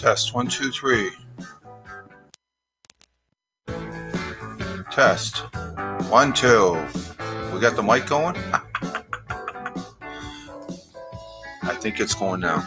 Test 1, 2, 3. Test 1, 2. We got the mic going? I think it's going now.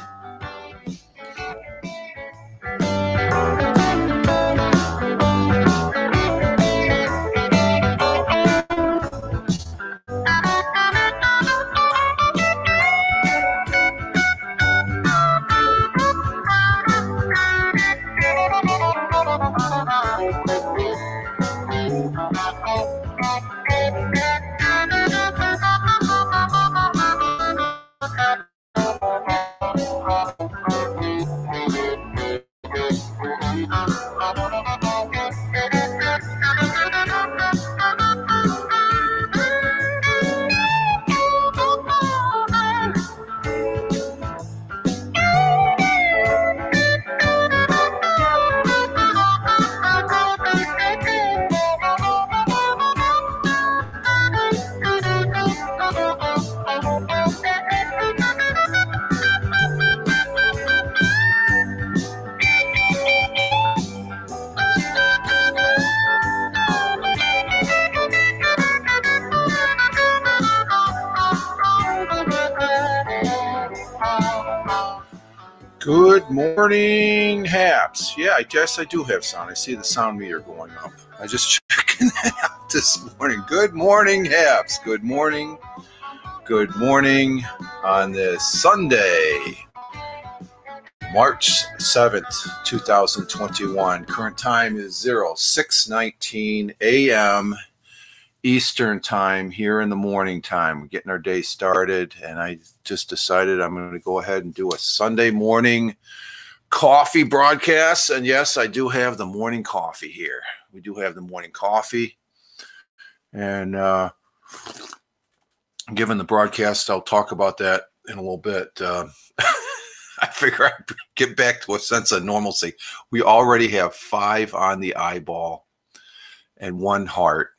Good morning, Haps. Yeah, I guess I do have sound. I see the sound meter going up. I just checking that out this morning. Good morning, Haps. Good morning. Good morning on this Sunday, March 7th, 2021. Current time is 06:19 a.m. Eastern time here in the morning time. We're getting our day started, and I just decided I'm going to go ahead and do a Sunday morning coffee broadcast. And yes, I do have the morning coffee here. We do have the morning coffee. And given the broadcast, I'll talk about that in a little bit. I figure I'd get back to a sense of normalcy. We already have 5 on the eyeball and 1 heart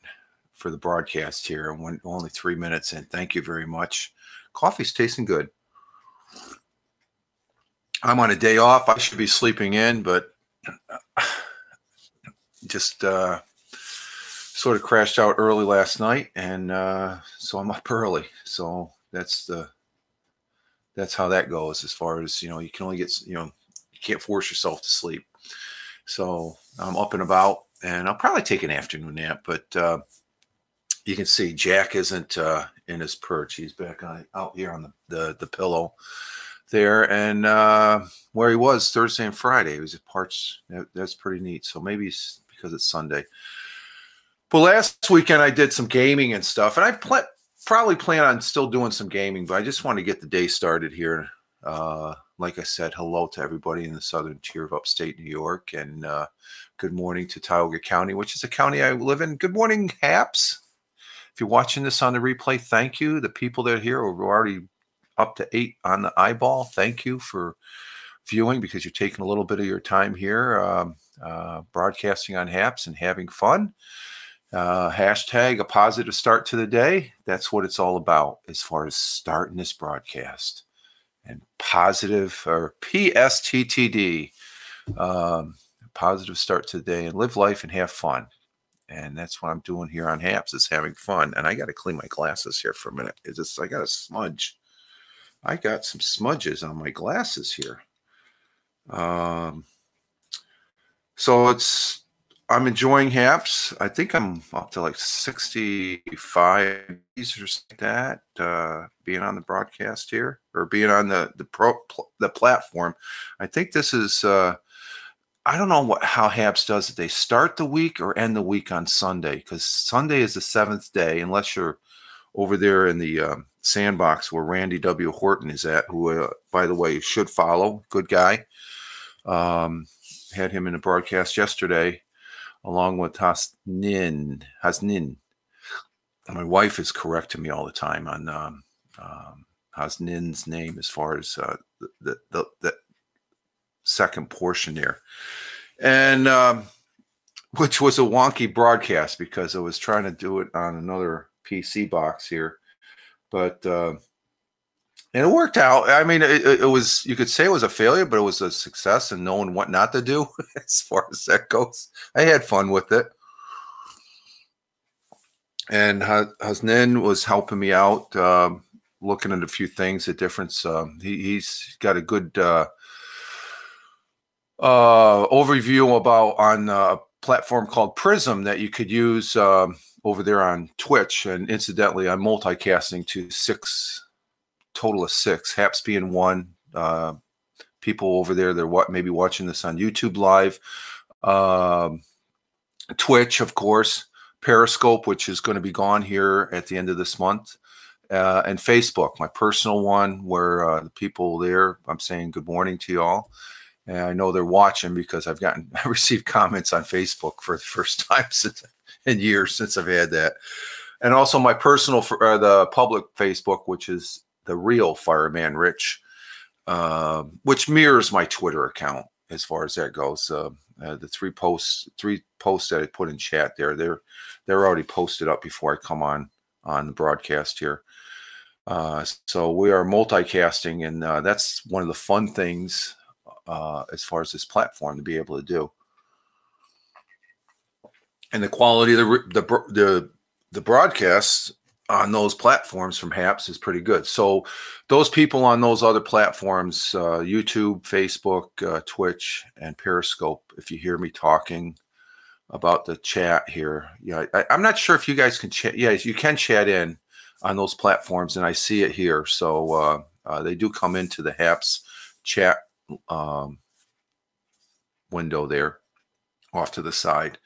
for the broadcast here, and only 3 minutes in. Thank you very much. Coffee's tasting good. I'm on a day off. I should be sleeping in, but just sort of crashed out early last night, and so I'm up early. So that's how that goes. As far as, you can only get, you can't force yourself to sleep. So I'm up and about, and I'll probably take an afternoon nap, but you can see Jack isn't in his perch. He's back out here on the pillow there, and where he was Thursday and Friday. He was at Parts. That's pretty neat. So maybe it's because it's Sunday. But last weekend I did some gaming and stuff, and I probably plan on still doing some gaming, but I just want to get the day started here. Like I said, hello to everybody in the southern tier of upstate New York, and good morning to Tioga County, which is a county I live in. Good morning, Haps. If you're watching this on the replay, thank you. The people that are here are already up to 8 on the eyeball. Thank you for viewing, because you're taking a little bit of your time here broadcasting on Haps and having fun. Hashtag a positive start to the day. That's what it's all about as far as starting this broadcast. And positive, or PSTTD, positive start to the day, and live life and have fun. And that's what I'm doing here on Haps, is having fun. And I got to clean my glasses here for a minute. I got a smudge. I got some smudges on my glasses here. So I'm enjoying Haps. I think I'm up to like 65 or something like that, being on the broadcast here, or being on the platform. I think this is I don't know how Haps does it. They start the week or end the week on Sunday, because Sunday is the 7th day, unless you're over there in the sandbox where Randy W. Horton is at, who, by the way, you should follow. Good guy. Had him in the broadcast yesterday, along with Hasnin. My wife is correcting me all the time on Hasnin's name as far as the second portion there, and which was a wonky broadcast because I was trying to do it on another PC box here, but And it worked out. I mean, it was, you could say it was a failure, but it was a success and knowing what not to do as far as that goes. I had fun with it. And Hasnin was helping me out, looking at a few things, at difference. He's got a good overview about on a platform called Prism that you could use over there on Twitch. And incidentally, I'm multicasting to total of six, Haps being one. People over there, they're maybe watching this on YouTube Live, Twitch, of course, Periscope, which is going to be gone here at the end of this month, and Facebook, my personal one, where the people there, I'm saying good morning to you all. And I know they're watching because I received comments on Facebook for the first time in years since I've had that. And also my personal, the public Facebook, which is the real Fireman Rich, which mirrors my Twitter account as far as that goes. The three posts that I put in chat there, they're already posted up before I come on the broadcast here. So we are multicasting, and that's one of the fun things as far as this platform to be able to do. And the quality of the broadcasts on those platforms from Haps is pretty good. So those people on those other platforms, YouTube, Facebook, Twitch, and Periscope, if you hear me talking about the chat here, yeah, I'm not sure if you guys can chat. Yeah, you can chat in on those platforms, and I see it here. So they do come into the Haps chat window there off to the side.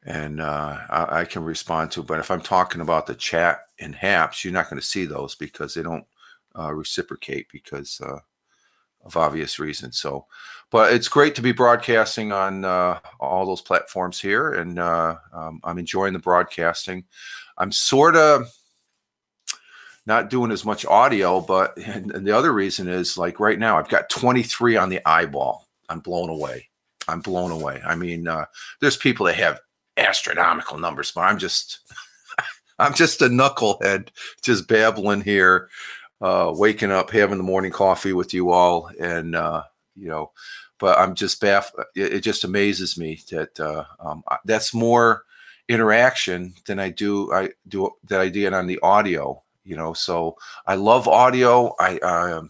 And I can respond to, but if I'm talking about the chat in Haps, you're not going to see those because they don't reciprocate because of obvious reasons. So, but it's great to be broadcasting on all those platforms here, and I'm enjoying the broadcasting. I'm sort of not doing as much audio, but and the other reason is, like right now, I've got 23 on the eyeball. I'm blown away. I'm blown away. I mean, there's people that have astronomical numbers, but I'm just a knucklehead just babbling here, waking up, having the morning coffee with you all, and but I'm just baffled. It just amazes me that that's more interaction than I did on the audio. So I love audio. I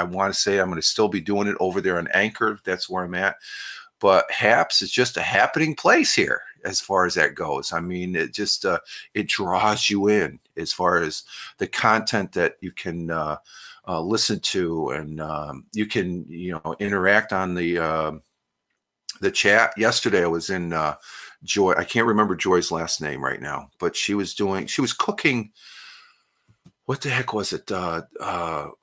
want to say I'm going to still be doing it over there on Anchor. That's where I'm at. But Haps is just a happening place here as far as that goes. I mean, it just it draws you in as far as the content that you can listen to, and you can interact on the chat. Yesterday I was in Joy. I can't remember Joy's last name right now, but she was cooking. What the heck was it?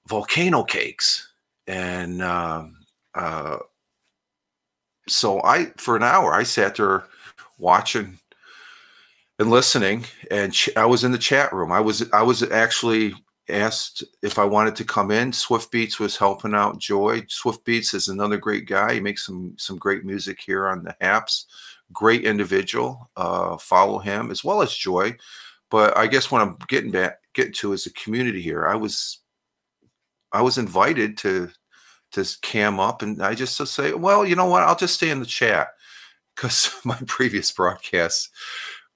Volcano cakes, and so for an hour, I sat there watching and listening, and I was in the chat room. I was actually asked if I wanted to come in. Swift Beats was helping out Joy. Swift Beats is another great guy. He makes some great music here on the Haps. Great individual. Follow him as well as Joy. But I guess what I'm getting to is the community here. I was invited to cam up, and I just to say, well, you know what? I'll just stay in the chat, because my previous broadcast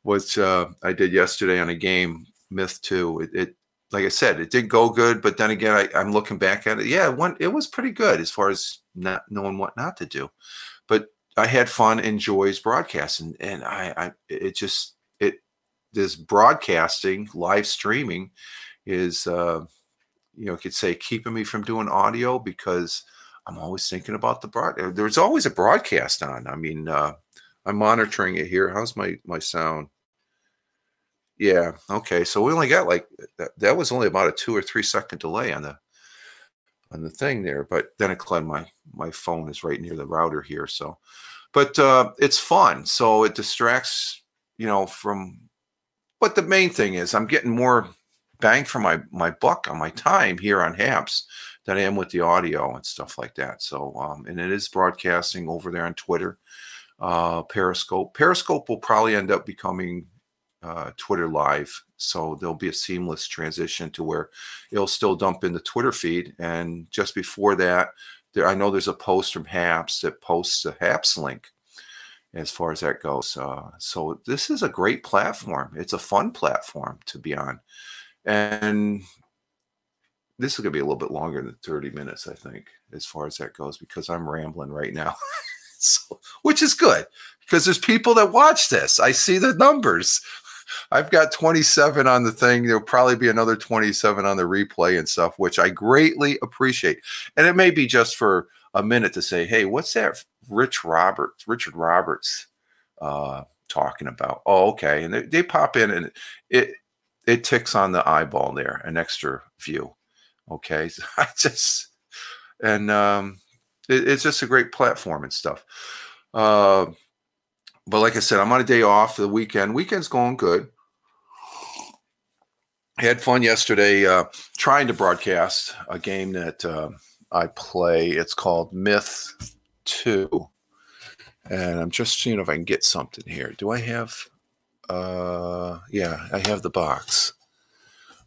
was I did yesterday on a game, Myth 2. It like I said, it did go good, but then again, I'm looking back at it. Yeah, it was pretty good as far as not knowing what not to do. But I had fun in Joy's broadcast, and this broadcasting, live streaming is you could say keeping me from doing audio, because I'm always thinking about the broadcast. There's always a broadcast on. I mean, I'm monitoring it here. How's my sound? Yeah. Okay. So we only got like that was only about a 2 or 3 second delay on the thing there. But then it climbed my phone is right near the router here. So, but it's fun. So it distracts, from. But the main thing is I'm getting more bang for my buck on my time here on Haps than I am with the audio and stuff like that. So, and it is broadcasting over there on Twitter, Periscope. Periscope will probably end up becoming Twitter Live. So there'll be a seamless transition to where it'll still dump in the Twitter feed. And just before that, I know there's a post from Haps that posts a Haps link as far as that goes. So this is a great platform. It's a fun platform to be on. And this is going to be a little bit longer than 30 minutes, I think, as far as that goes, because I'm rambling right now, so, which is good because there's people that watch this. I see the numbers. I've got 27 on the thing. There'll probably be another 27 on the replay and stuff, which I greatly appreciate. And it may be just for a minute to say, hey, what's that Richard Roberts talking about? Oh, okay. And they pop in and it ticks on the eyeball there, an extra view. Okay. So it's just a great platform and stuff. But like I said, I'm on a day off for the weekend. Weekend's going good. I had fun yesterday trying to broadcast a game that I play. It's called Myth 2. And I'm just seeing if I can get something here. Do I have... yeah, I have the box.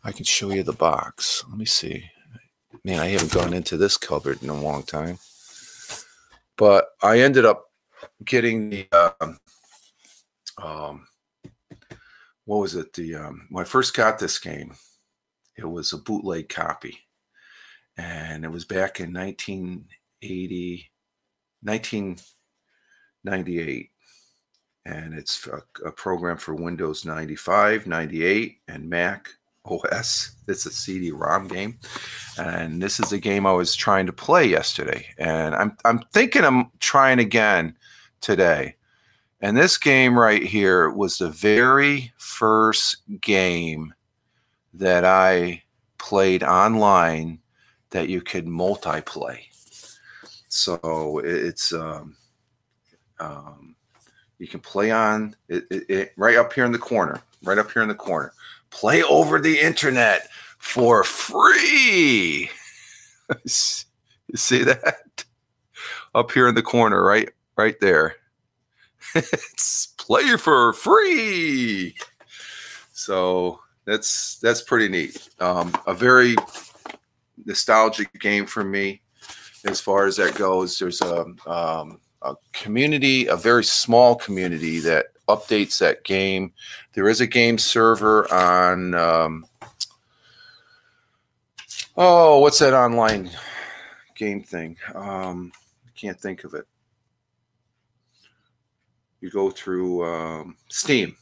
I can show you the box. Let me see. Man, I haven't gone into this cupboard in a long time. But I ended up getting the... what was it? When I first got this game, it was a bootleg copy. And it was back in 1998. And it's a program for Windows 95, 98, and Mac OS. It's a CD-ROM game. And this is a game I was trying to play yesterday. And I'm thinking I'm trying again today. And this game right here was the very first game that I played online that you could multiplay. So it's you can play on it right up here in the corner, Play over the internet for free. You see that? Up here in the corner, right there. It's play for free. So that's pretty neat. A very nostalgic game for me as far as that goes. There's a community, a very small community that updates that game. There is a game server on what's that online game thing? I can't think of it. You go through Steam.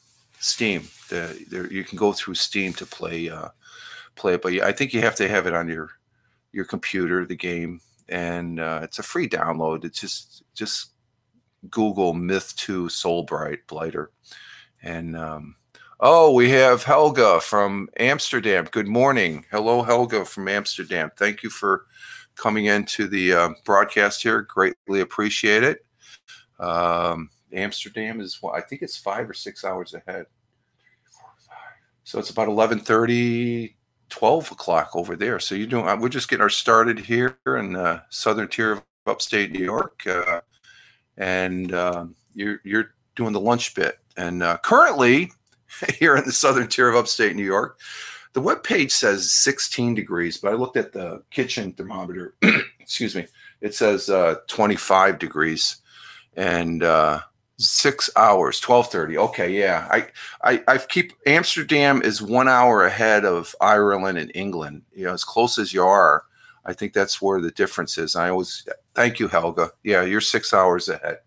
You can go through Steam to play it, but I think you have to have it on your computer, the game, and it's a free download. It's just Google Myth 2 Soul Blighter, and we have Helga from Amsterdam. Good morning. Hello, Helga from Amsterdam. Thank you for coming into the broadcast here. Greatly appreciate it. Amsterdam is, I think it's 5 or 6 hours ahead. So it's about 11:30, 12 o'clock over there. So we're just getting our started here in the southern tier of upstate New York. And you're doing the lunch bit. And currently here in the southern tier of upstate New York, the webpage says 16 degrees, but I looked at the kitchen thermometer. Excuse me. It says 25 degrees. And 6 hours, 12:30. Okay, yeah. I keep Amsterdam is 1 hour ahead of Ireland and England. You know, as close as you are, I think that's where the difference is. Thank you, Helga. Yeah, you're 6 hours ahead.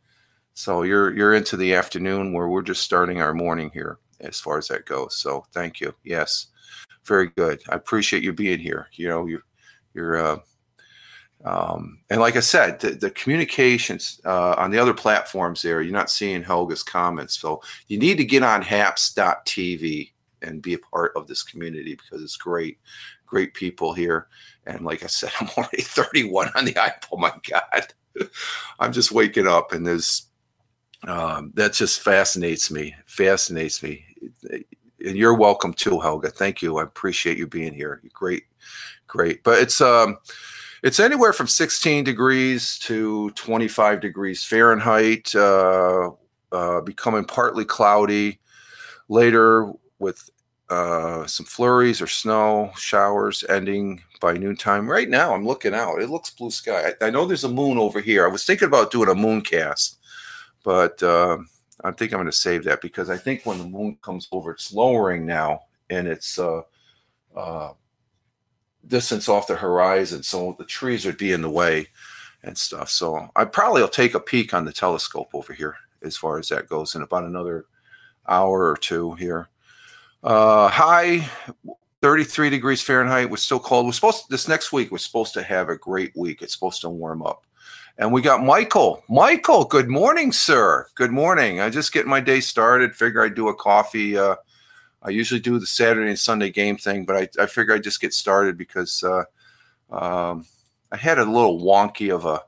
So you're into the afternoon where we're just starting our morning here as far as that goes. So thank you. Yes. Very good. I appreciate you being here. You know, you're and like I said, the communications on the other platforms there, you're not seeing Helga's comments. So you need to get on haps.tv and be a part of this community because it's great people here. And like I said, I'm already 31 on the iPhone. Oh my God, I'm just waking up, and that just fascinates me. And you're welcome too, Helga. Thank you. I appreciate you being here. You're great. But it's anywhere from 16 degrees to 25 degrees Fahrenheit, becoming partly cloudy. Later with some flurries or snow showers ending by noontime. Right now, I'm looking out. It looks blue sky. I know there's a moon over here. I was thinking about doing a moon cast, but I think I'm going to save that because I think when the moon comes over, it's lowering now and it's distance off the horizon, so the trees would be in the way and stuff. So I probably will take a peek on the telescope over here as far as that goes in about another hour or two here. High 33 degrees Fahrenheit. Was still cold. This next week we're supposed to have a great week. It's supposed to warm up. And we got Michael. Michael, good morning, sir. Good morning. I just getting my day started. Figure I'd do a coffee. I usually do the Saturday and Sunday game thing, but I figure I'd just get started because I had a little wonky of a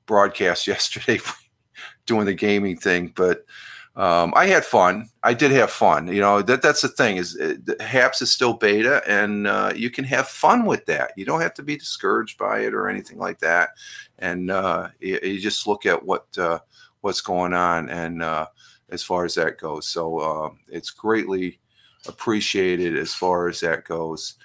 broadcast yesterday doing the gaming thing, but I had fun. I did have fun. You know, that's the thing is HAPS is still beta, and you can have fun with that. You don't have to be discouraged by it or anything like that. And you just look at what's going on, and as far as that goes. So it's greatly appreciated as far as that goes.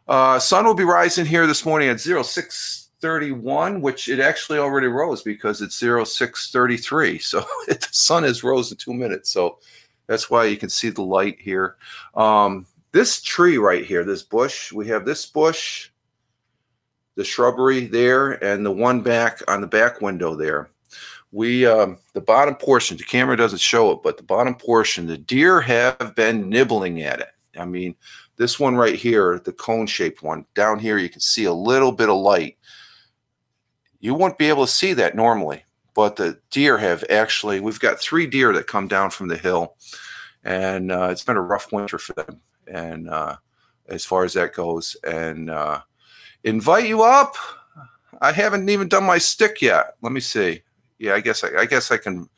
Sun will be rising here this morning at 0631, which it actually already rose because it's 0633. So the sun has rose in 2 minutes. So that's why you can see the light here. This tree right here, this bush, we have this bush, the shrubbery there, and the one back on the back window there. We, the bottom portion, the camera doesn't show it, but the bottom portion, the deer have been nibbling at it. I mean, this one right here, the cone-shaped one, down here you can see a little bit of light. You won't be able to see that normally, but the deer have actually, we've got 3 deer that come down from the hill, and it's been a rough winter for them. And as far as that goes, and invite you up. I haven't even done my stick yet. Let me see. Yeah, I guess I can.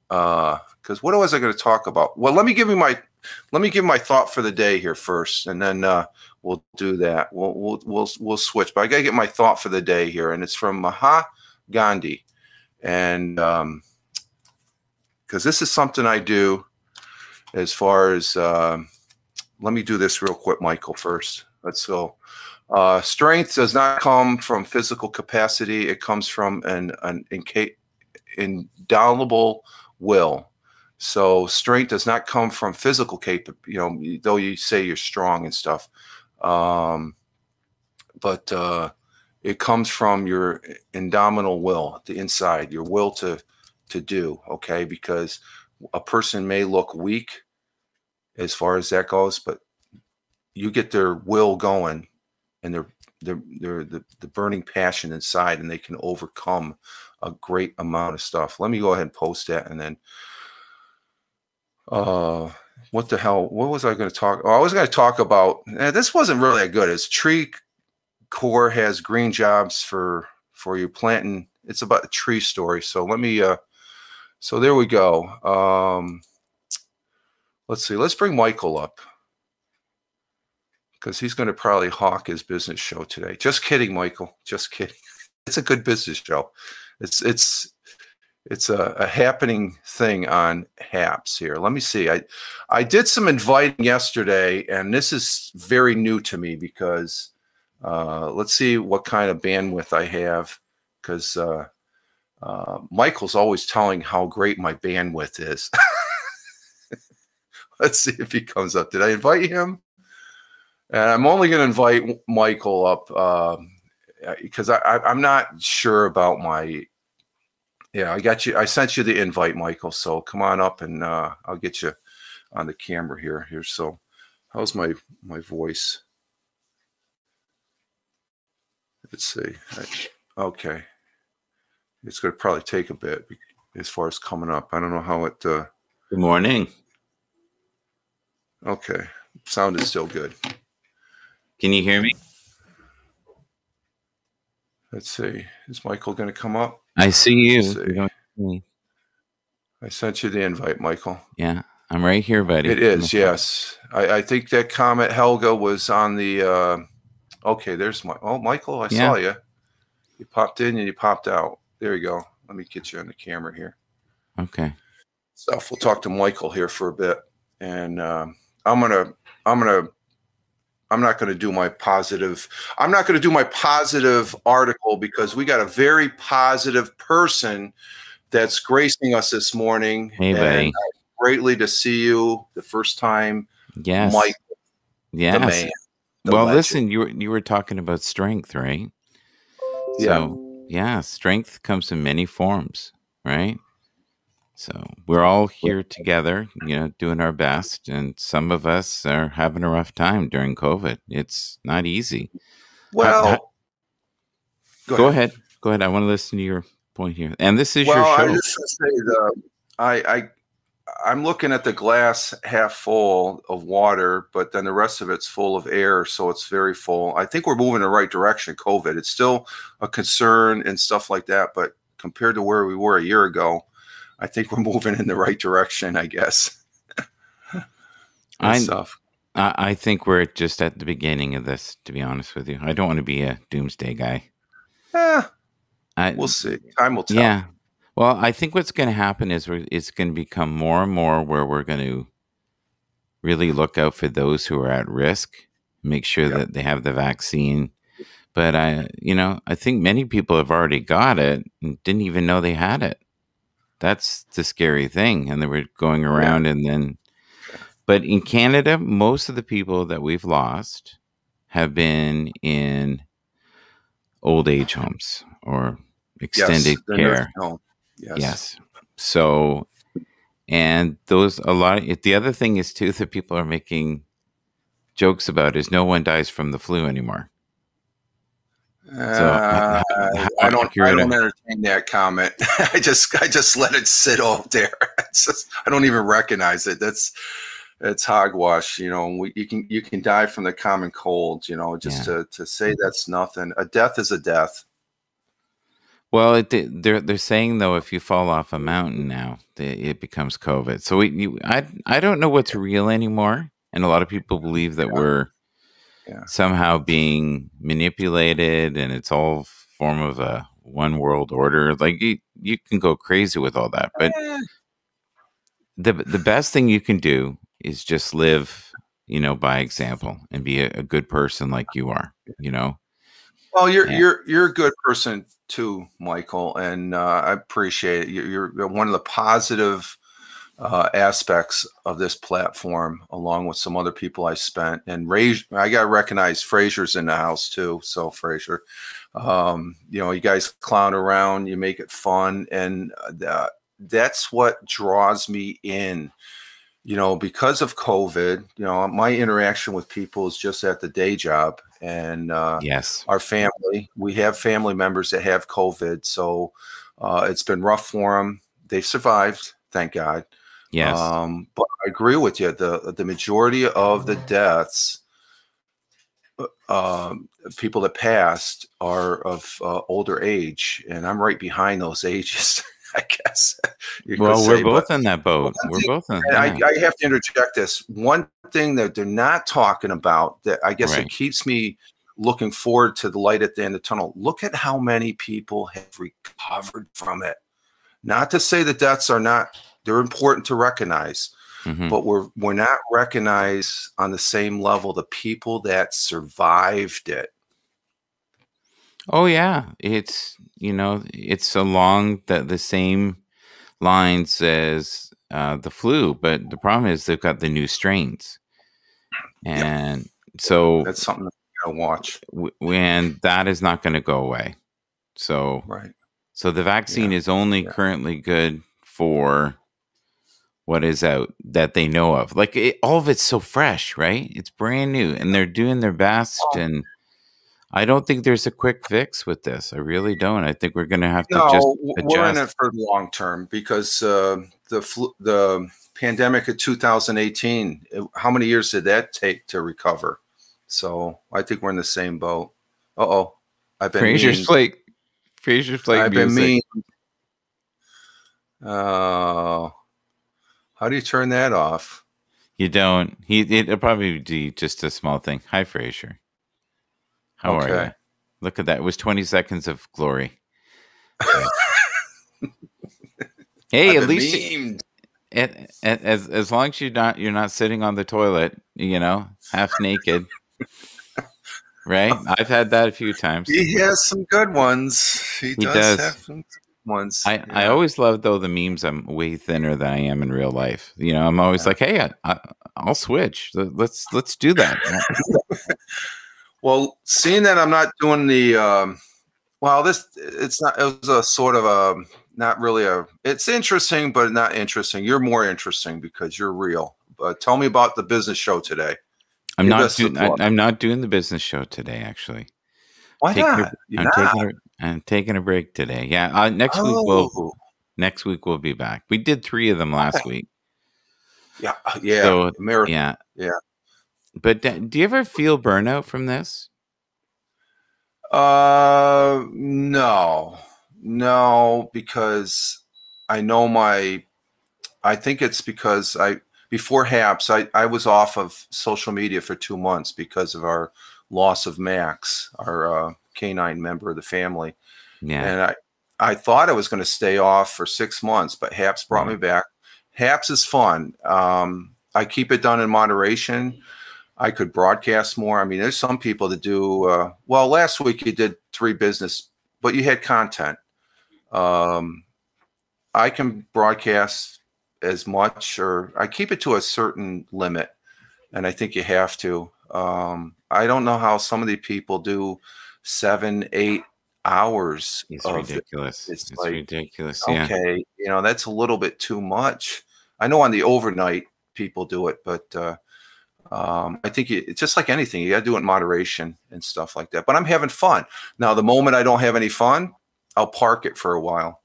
Because what was I going to talk about? Well, let me give my thought for the day here first, and then we'll do that. We'll switch. But I got to get my thought for the day here, and it's from Mahatma Gandhi, and because this is something I do as far as. Let me do this real quick, Michael. First, let's go. Strength does not come from physical capacity. It comes from an indomitable will. So strength does not come from physical though you say you're strong and stuff. But it comes from your indomitable will, the inside, your will to do, okay? Because a person may look weak as far as that goes, but you get their will going and the burning passion inside, and they can overcome a great amount of stuff. Let me go ahead and post that, and then what the hell? What was I going to talk? Oh, I was going to talk about. This wasn't really that good. It's Tree Corps has green jobs for you planting. It's about a tree story. So let me. So there we go. Let's see. Let's bring Michael up, because he's going to probably hawk his business show today. Just kidding, Michael. Just kidding. It's a good business show. It's a happening thing on HAPS here. Let me see. I did some inviting yesterday, and this is very new to me because let's see what kind of bandwidth I have, because Michael's always telling how great my bandwidth is. Let's see if he comes up. Did I invite him? And I'm only going to invite Michael up because I'm not sure about my. Yeah, I got you. I sent you the invite, Michael. So come on up, and I'll get you on the camera here. So, how's my voice? Let's see. Okay, it's going to probably take a bit as far as coming up. I don't know how it. Good morning. Okay, sound is still good. Can you hear me? Let's see. Is Michael going to come up? I see you. I sent you the invite, Michael. Yeah, I'm right here, buddy. It is, yes. I think that comment, Helga, was on the. Okay, there's Michael. I saw you. You popped in and you popped out. There you go. Let me get you on the camera here. Okay. So we'll talk to Michael here for a bit. and I'm gonna I'm gonna I'm not going to do my positive. I'm not going to do my positive article because we got a very positive person that's gracing us this morning, Hey, and buddy. greatly to see you the first time, Mike, Yes. the Yes. man, the Well, legend. listen, you were talking about strength, right? Yeah. So, yeah, strength comes in many forms, right? So, we're all here together, doing our best, and some of us are having a rough time during COVID. It's not easy. Well, go Go ahead. ahead. Go ahead. I want to listen to your point here. And this is your Well, I show. just want to say that I'm looking at the glass half full of water, but then the rest of it's full of air, so it's very full. I think we're moving in the right direction. COVID, it's still a concern and stuff like that, but compared to where we were a year ago, I think we're moving in the right direction, I guess. And I stuff. I think we're just at the beginning of this, to be honest with you. I don't want to be a doomsday guy. We'll see. Time will tell. Yeah. Well, I think what's going to happen is it's going to become more and more where we're going to really look out for those who are at risk, make sure that they have the vaccine. But I think many people have already got it and didn't even know they had it. That's the scary thing. And they were going around and then, but in Canada, most of the people that we've lost have been in old age homes or extended care. Yes. So, and the other thing is too, that people are making jokes about is no one dies from the flu anymore. I don't entertain that comment. I just let it sit over there. I don't even recognize it. It's hogwash. You can die from the common cold. To say that's nothing. A death is a death. Well, they're saying though, if you fall off a mountain now, it becomes COVID. So I don't know what's real anymore, and a lot of people believe that we're somehow being manipulated, and it's all form of a one world order. Like you can go crazy with all that, but the best thing you can do is just live, by example, and be a good person like you are. Well, you're a good person too, Michael, and I appreciate it. You're one of the positive aspects of this platform, along with some other people I spent. And I got to recognize Fraser's in the house too. So Fraser, you guys clown around, you make it fun, and that's what draws me in. Because of COVID, my interaction with people is just at the day job. And yes, our family, we have family members that have COVID. So it's been rough for them. They've survived, thank God. Yes. But I agree with you. The majority of the deaths, people that passed are of older age. And I'm right behind those ages. I guess. We're both in that boat. We're both in. I have to interject this. One thing that they're not talking about that I guess it keeps me looking forward to the light at the end of the tunnel. Look at how many people have recovered from it. Not to say that deaths are not, they're important to recognize, but we're not recognized on the same level the people that survived it. Oh yeah, it's it's along the same lines as the flu, but the problem is they've got the new strains, and so that's something to watch. And that is not going to go away. So so the vaccine is only currently good for what is out that they know of. Like all of it's so fresh, right? It's brand new, and they're doing their best and. I don't think there's a quick fix with this. I really don't. I think we're going to have to just adjust. We're in it for the long term because the pandemic of 2018, how many years did that take to recover? So I think we're in the same boat. I've been Fraser's Flake. I've been mean. How do you turn that off? You don't. It'll probably be just a small thing. Hi, Fraser. How are you? Look at that. It was 20 seconds of glory. Hey, at as long as you're not sitting on the toilet, half naked, right? I've had that a few times. He has some good ones. He He does have does. some good ones. I Yeah. always love though the memes. I'm way thinner than I am in real life. I'm always Yeah. like, hey, I'll switch. Let's do that. Well, seeing that I'm not doing the well, it's not. It was a sort of a not really a. It's interesting, but not interesting. You're more interesting because you're real. But tell me about the business show today. Give us the plug. I'm not doing the business show today. Actually, Why not? You're not. I'm taking a break today. Yeah, Oh, next week we'll be back. We did 3 of them last week. yeah, yeah. So America. yeah. Yeah. But do you ever feel burnout from this? No, because I know I think it's because before HAPS, I was off of social media for 2 months because of our loss of Max, our canine member of the family. Yeah. And I thought I was going to stay off for 6 months, but HAPS brought me back. HAPS is fun. I keep it done in moderation. I could broadcast more. I mean, there's some people that do, well, last week you did 3 business, but you had content. I can broadcast as much, or I keep it to a certain limit. And I think you have to. I don't know how some of the people do 7, 8 hours. It's ridiculous. It's like, ridiculous. Yeah. Okay. That's a little bit too much. I know on the overnight people do it, but, I think it's just like anything. You got to do it in moderation and stuff like that. But I'm having fun. Now, the moment I don't have any fun, I'll park it for a while.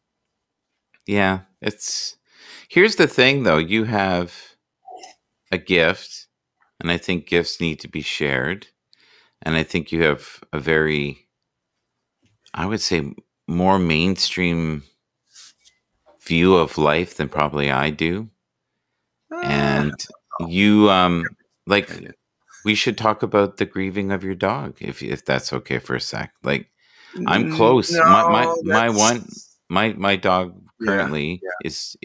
Yeah. Here's the thing, though. You have a gift, and I think gifts need to be shared. And I think you have a very, I would say, more mainstream view of life than probably I do. And you, like, we should talk about the grieving of your dog, if that's okay for a sec. Like, I'm close. No, my dog currently is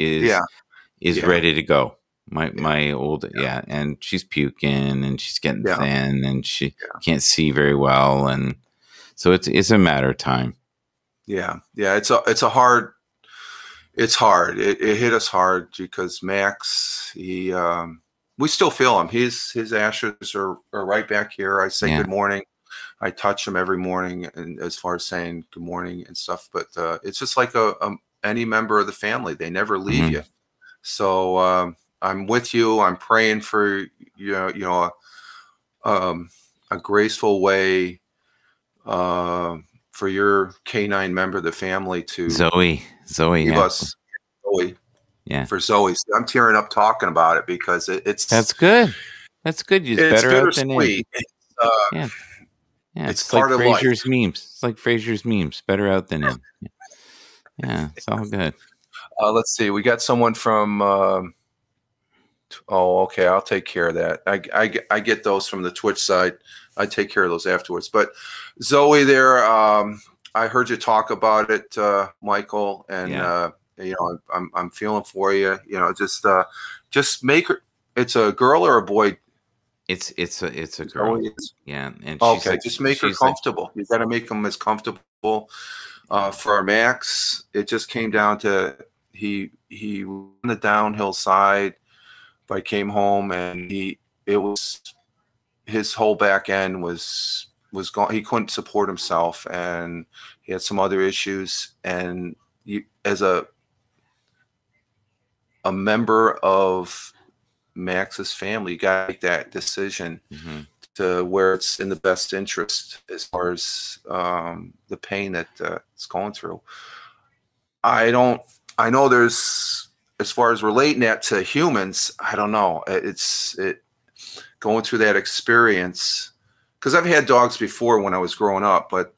ready to go. My old and she's puking and she's getting thin and she can't see very well, and so it's a matter of time. Yeah, it's hard. It hit us hard because Max, we still feel him. His ashes are right back here. I say good morning. I touch him every morning, and as far as saying good morning and stuff. But it's just like any member of the family. They never leave you. So I'm with you. I'm praying for a graceful way for your canine member of the family to Zoe. Give us Zoe. Yeah. For Zoe. I'm tearing up talking about it because it's that's good. That's good. It's better out than in. It's part like of Frasier's memes. It's like Frasier's memes. Better out than in. Yeah, it's all good. Let's see. We got someone from. Okay. I'll take care of that. I get those from the Twitch side. I take care of those afterwards. But Zoe, there. I heard you talk about it, Michael, and I'm feeling for you. Just make her. It's a girl or a boy. It's a girl. Yeah, and okay, just make her comfortable. You got to make them as comfortable. For our Max, it just came down to he on the downhill side. But I came home and his whole back end was gone. He couldn't support himself, and he had some other issues. And as a member of Max's family, you got to make that decision to where it's in the best interest as far as the pain that it's going through. I know there's, as far as relating that to humans, I don't know. It's going through that experience, because I've had dogs before when I was growing up, but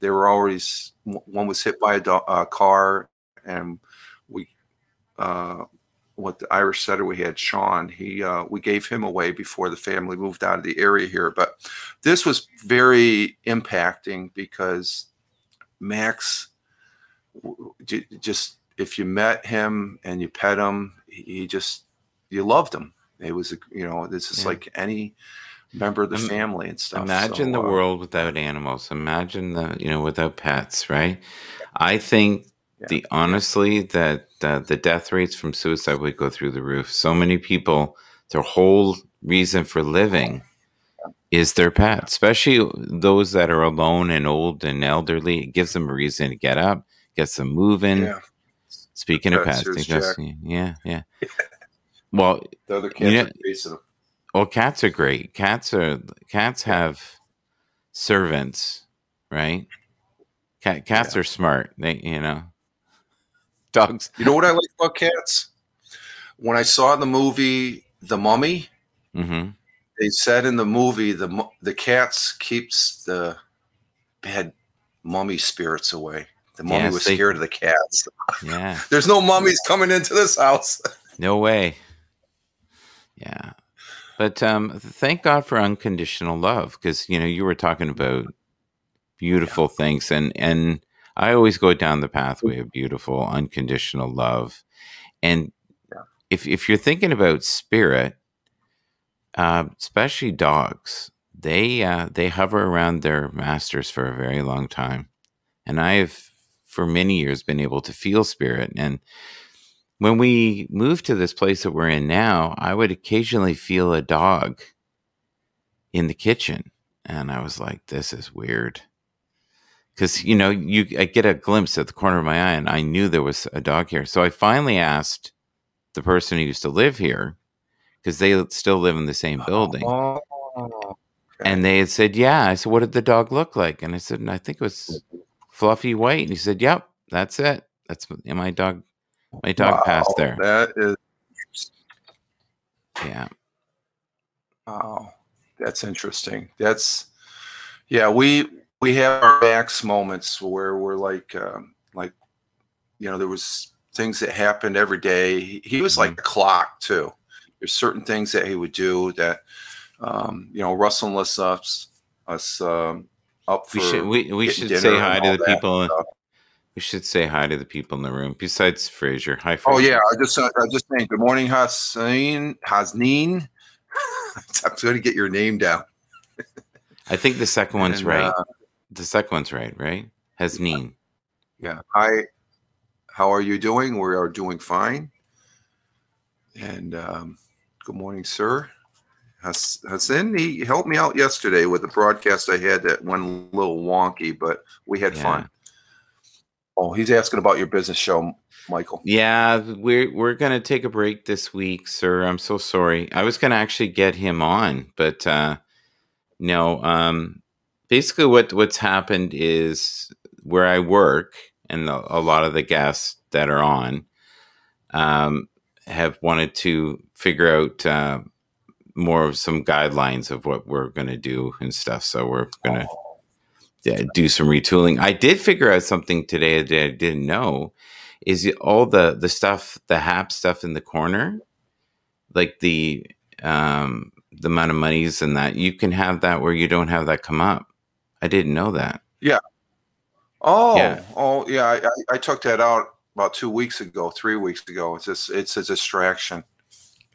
they were always, one was hit by a car, and what the Irish setter we had, Sean, we gave him away before the family moved out of the area here. But this was very impacting because Max, just if you met him and you pet him, he just, you loved him. It was, this is Yeah. like any member of the family and stuff. Imagine the world without animals. Imagine without pets, right? I think honestly that the death rates from suicide would go through the roof. So many people, their whole reason for living is their pet, especially those that are alone and old and elderly. It gives them a reason to get up, gets them moving. Yeah. Speaking of pets, yeah. Well, the other cats are facing. Well, cats are great. Cats have servants, right? Cats are smart. They, dogs. You know what I like about cats? When I saw the movie The Mummy, they said in the movie the cats keeps the bad mummy spirits away. The mummy was scared of the cats. Yeah. There's no mummies coming into this house. No way. Yeah. But thank God for unconditional love, because you were talking about beautiful things, and I always go down the pathway of beautiful unconditional love. And if you're thinking about spirit, especially dogs, they hover around their masters for a very long time, and I've for many years been able to feel spirit. And when we moved to this place that we're in now, I would occasionally feel a dog in the kitchen. And I was like, this is weird. Because, I get a glimpse at the corner of my eye, and I knew there was a dog here. So I finally asked the person who used to live here, because they still live in the same building. Oh, okay. And they had said, yeah. I said, what did the dog look like? And I said, I think it was fluffy white. And he said, yep, that's it. That's my dog. My dog passed there. That is. Yeah. Wow. That's interesting. We have our Max moments where we're like, there was things that happened every day. He was like a clock too. There's certain things that he would do that, Russell lifts us up for. We should say hi to the people. We should say hi to the people in the room. Besides Fraser, hi. Fraser. Oh yeah, I just saying good morning, Hasneen. I'm going to get your name down. I think the second one's right. The second one's right? Hasneen. Yeah. Hi. How are you doing? We are doing fine. And good morning, sir. Hassan, he helped me out yesterday with the broadcast I had that went a little wonky, but we had fun. Oh, he's asking about your business show, Michael. Yeah, we're going to take a break this week, sir. I'm so sorry. I was going to actually get him on, but no. Basically, what's happened is where I work, and a lot of the guests that are on have wanted to figure out more of some guidelines of what we're going to do and stuff. So we're going to do some retooling. I did figure out something today that I didn't know, is all the stuff, the HAP stuff in the corner, like the amount of monies and that, you can have that where you don't have that come up. I didn't know that. Yeah. Oh, yeah. I took that out about 3 weeks ago. It's a distraction.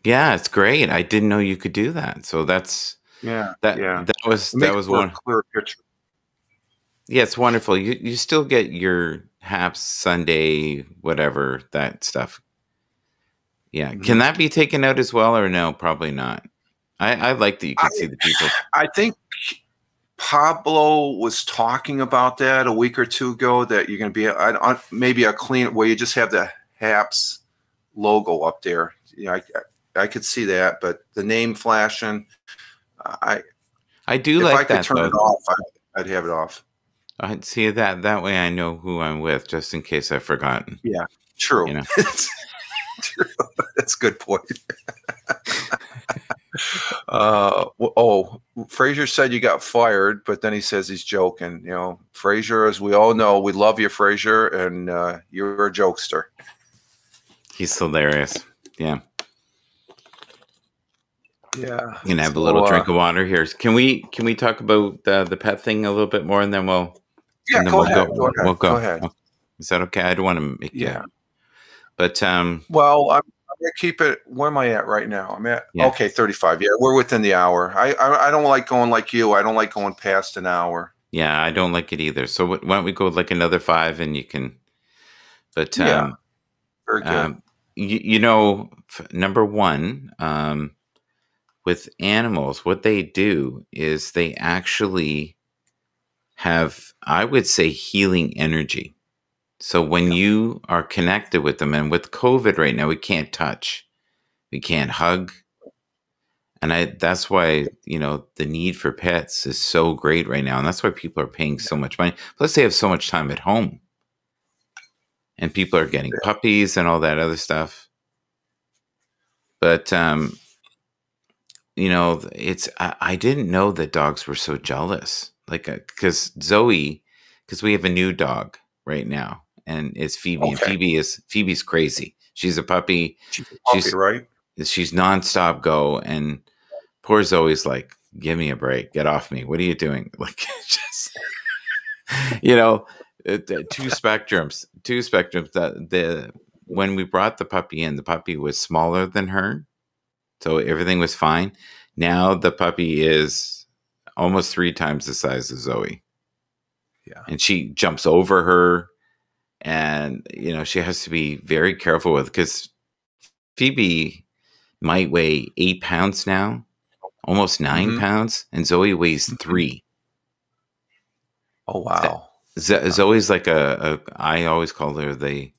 Yeah, it's great. I didn't know you could do that. So that's that was one clear picture. Yeah, it's wonderful. You still get your HAPS Sunday, whatever, that stuff. Yeah. Mm-hmm. Can that be taken out as well, or no? Probably not. I like that you can see the people. I think Pablo was talking about that a week or two ago, that you're going to be maybe a clean where you just have the HAPS logo up there. I could see that, but the name flashing, I do like that. If I could turn it off, I'd have it off. I'd see that way. I know who I'm with, just in case I've forgotten. Yeah, true. True. That's a good point. Fraser said you got fired, but then he says he's joking. Fraser, as we all know, we love you, Fraser, and you're a jokester. He's hilarious. Yeah. Yeah. You can have a little drink of water here. Can we talk about the pet thing a little bit more, and then we'll go ahead. Is that okay? I don't want to make yeah. But well, I'm gonna keep it. Where am I at right now? I'm at Yeah. okay, 35. Yeah, we're within the hour. I don't like going like you. I don't like going past an hour. Yeah, I don't like it either. So why don't we go like another 5 and you can, but Yeah, very good. number one, with animals, what they do is they actually have, I would say, healing energy. So when Yeah, you are connected with them, and with COVID right now, we can't touch, we can't hug. And that's why, the need for pets is so great right now. And that's why people are paying so much money. Plus they have so much time at home and people are getting yeah. puppies and all that other stuff. But, I didn't know that dogs were so jealous. Like, because we have a new dog right now and it's Phoebe, and Okay, Phoebe's crazy. She's a puppy. she's a puppy, She's, right? she's nonstop go. And poor Zoe's like, give me a break. Get off me. What are you doing? Like, just, two spectrums. When we brought the puppy in, the puppy was smaller than her. So everything was fine. Now the puppy is almost 3 times the size of Zoe. Yeah. And she jumps over her. And, she has to be very careful with, because Phoebe might weigh 8 pounds now, almost 9 pounds, and Zoe weighs 3. Oh wow. Zoe's like I always call her the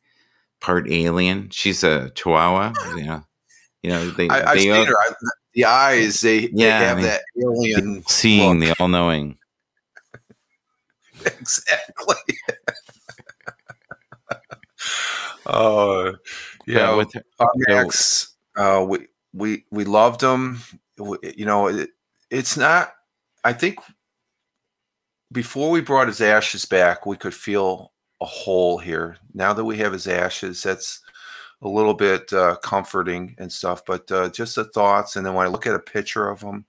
part alien. She's a Chihuahua, I've they seen her. The eyes, they have that the alien seeing, look. the all-knowing. Exactly. Yeah. With Max, we loved him. It's not. I think before we brought his ashes back, we could feel a hole here. Now that we have his ashes, that's a little bit comforting and stuff. But just the thoughts, and then when I look at a picture of him,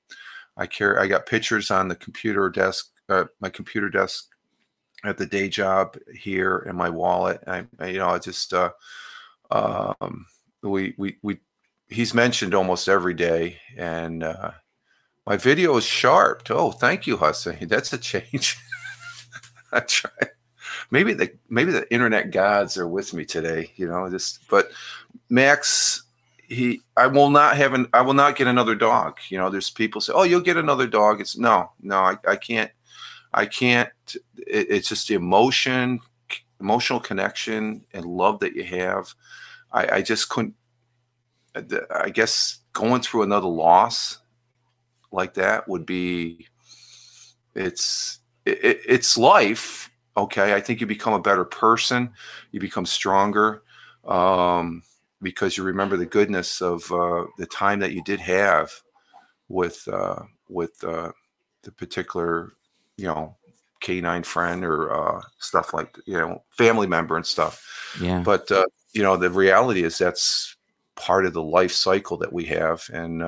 I got pictures on the computer desk, my computer desk at the day job here in my wallet. He's mentioned almost every day, and my video is sharp. Oh, thank you, Hussein. That's a change. I try. Maybe the internet gods are with me today. But Max, I will not get another dog. There's people say, "Oh, you'll get another dog." It's no, I can't. I can't. It's just the emotional connection and love that you have. I just couldn't. I guess going through another loss like that would be. It's life. Okay, I think you become a better person. You become stronger because you remember the goodness of the time that you did have with the particular, canine friend or stuff like, family member and stuff. Yeah. But the reality is that's part of the life cycle that we have, and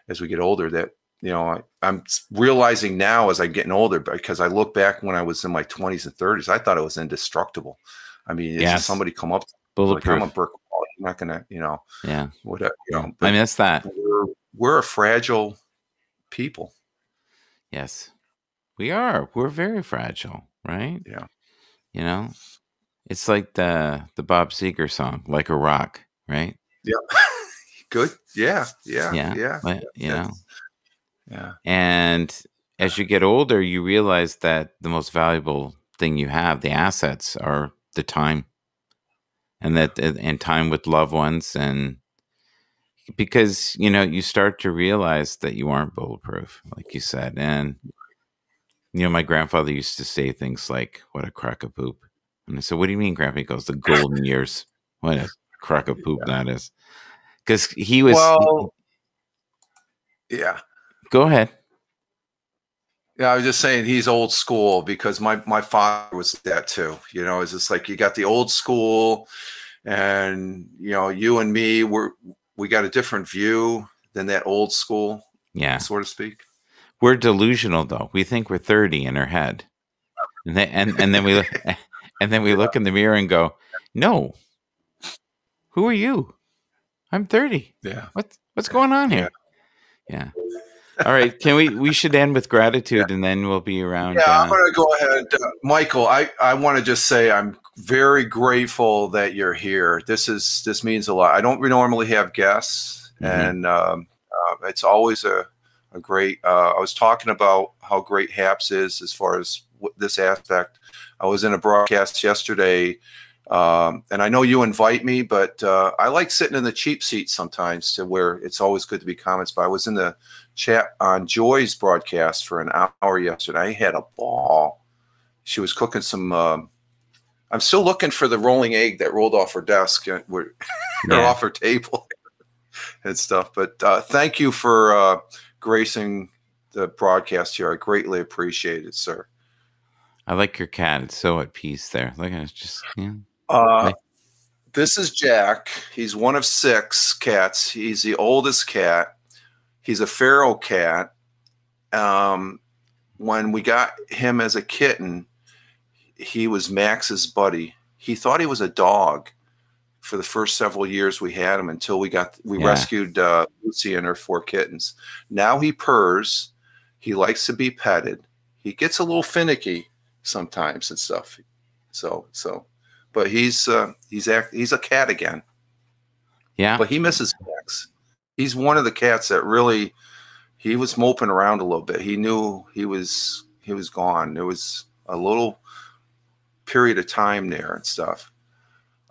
as we get older, that I'm realizing now as I'm getting older, because I look back when I was in my 20s and 30s, I thought I was indestructible. I mean, it's just somebody come up to me, like, I'm a brick wall. You're not gonna, yeah, whatever. I mean, that's that. We're a fragile people. Yes, we are. We're very fragile, right? Yeah. It's like the Bob Seger song, "Like a Rock," right? Yeah. Good. Yeah. But, Yeah. And as you get older, you realize that the most valuable thing you have, the assets, are the time, and time with loved ones, and because you start to realize that you aren't bulletproof, like you said. And my grandfather used to say things like, "What a crock of poop." And I said, "What do you mean, Grandpa?" He goes, "The golden years." What a crock of poop that is. Because he was. Well, yeah. Go ahead. Yeah, I was just saying he's old school, because my father was that too. It's just like you got the old school, and you and me, we got a different view than that old school, so to speak. We're delusional, though. We think we're 30 in our head, and then we look in the mirror and go, "No, who are you? I'm 30. Yeah. What's going on here? Yeah. All right. We should end with gratitude, and then we'll be around. Yeah, I'm going to go ahead. Michael, I want to just say I'm very grateful that you're here. This means a lot. I don't normally have guests, and it's always a great. I was talking about how great HAPS is as far as this aspect. I was in a broadcast yesterday, and I know you invite me, but I like sitting in the cheap seat sometimes, to where it's always good to be comments. But I was in the chat on Joy's broadcast for an hour yesterday. I had a ball. She was cooking some. I'm still looking for the rolling egg that rolled off her desk or off her table and stuff. But thank you for gracing the broadcast here. I greatly appreciate it, sir. I like your cat. It's so at peace there. Look at it. Just This is Jack. He's one of 6 cats. He's the oldest cat. He's a feral cat. When we got him as a kitten, he was Max's buddy. He thought he was a dog for the first several years we had him, until we rescued Lucy and her 4 kittens. Now he purrs. He likes to be petted. He gets a little finicky sometimes and stuff. But he's a cat again. Yeah. But he misses Max. He's one of the cats that really, he was moping around a little bit. He knew he was gone. There was a little period of time there and stuff.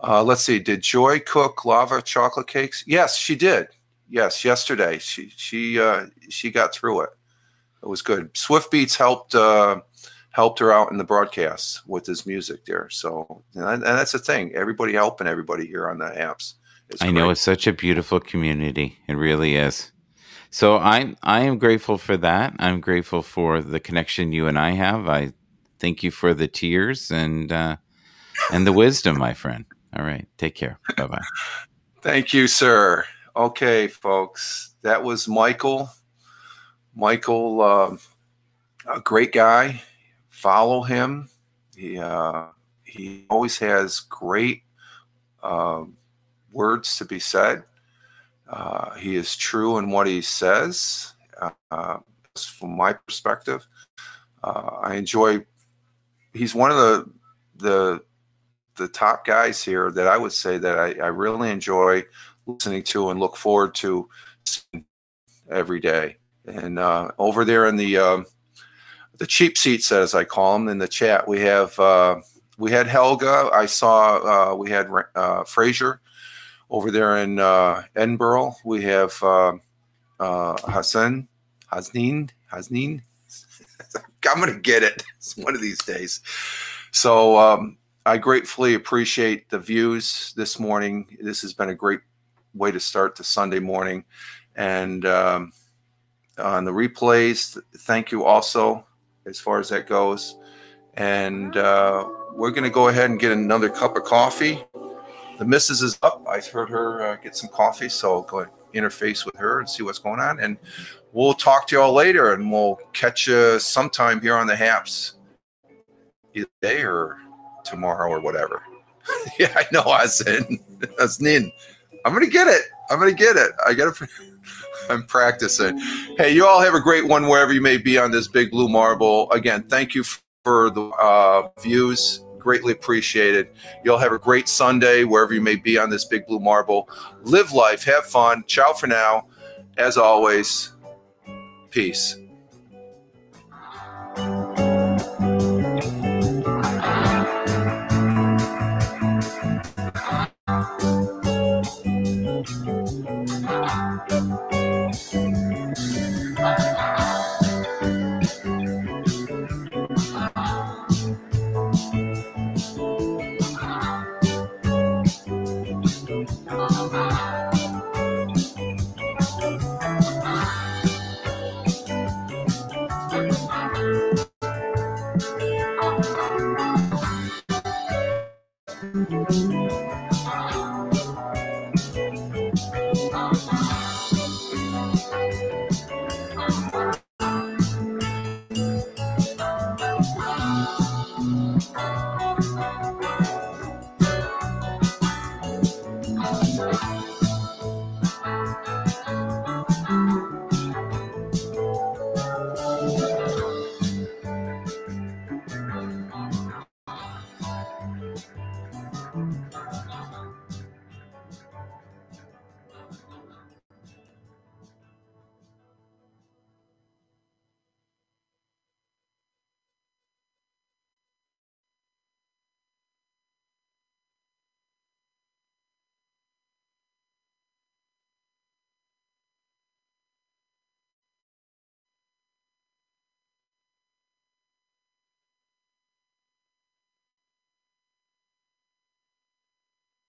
Let's see. Did Joy cook lava chocolate cakes? Yes, she did. Yes, yesterday. She got through it. It was good. Swift Beats helped her out in the broadcast with his music there. So, and that's the thing. Everybody helping everybody here on the apps. I know it's such a beautiful community. It really is. So I am grateful for that. I'm grateful for the connection you and I have. I thank you for the tears and the wisdom, my friend. All right. Take care. Bye-bye. Thank you, sir. Okay, folks. That was Michael. Michael, a great guy. Follow him. He always has great words to be said. He is true in what he says. From my perspective, I enjoy. He's one of the top guys here that I would say that I really enjoy listening to and look forward to every day. And over there in the cheap seats, as I call them, in the chat, we had Helga. I saw we had Fraser over there in Edinburgh. We have Hasneen. I'm going to get it. It's one of these days. So I gratefully appreciate the views this morning. This has been a great way to start the Sunday morning. And on the replays, thank you also as far as that goes. And we're going to go ahead and get another cup of coffee. The missus is up. I heard her get some coffee, so I'll go interface with her and see what's going on. And we'll talk to you all later, and we'll catch you sometime here on the Haps, either today or tomorrow or whatever. Yeah, I know, Hasnin. I'm going to get it. I'm practicing. Hey, you all have a great one wherever you may be on this big blue marble. Again, thank you for the views. Greatly appreciated. You all have a great Sunday wherever you may be on this big blue marble. Live life. Have fun. Ciao for now. As always, peace.